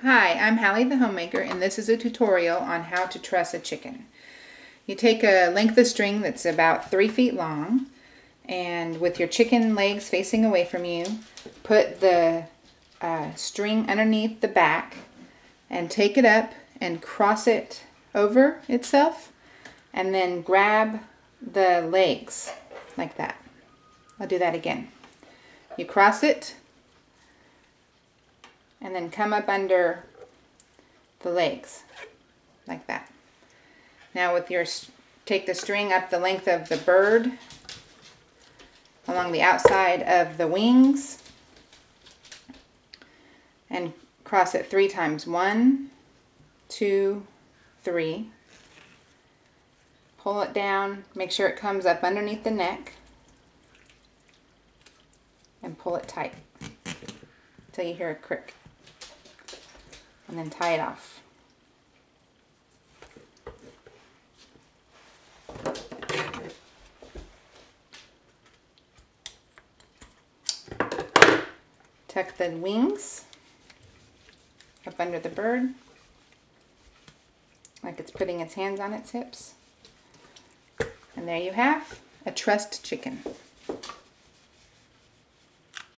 Hi, I'm Hallee the Homemaker, and this is a tutorial on how to truss a chicken. You take a length of string that's about 3 feet long, and with your chicken legs facing away from you, put the string underneath the back and take it up and cross it over itself, and then grab the legs like that. I'll do that again. You cross it and then come up under the legs like that. Now with your, take the string up the length of the bird along the outside of the wings and cross it 3 times. 1, 2, 3. Pull it down, make sure it comes up underneath the neck, and pull it tight until you hear a crick. And then tie it off. Tuck the wings up under the bird, like it's putting its hands on its hips. And there you have a trussed chicken.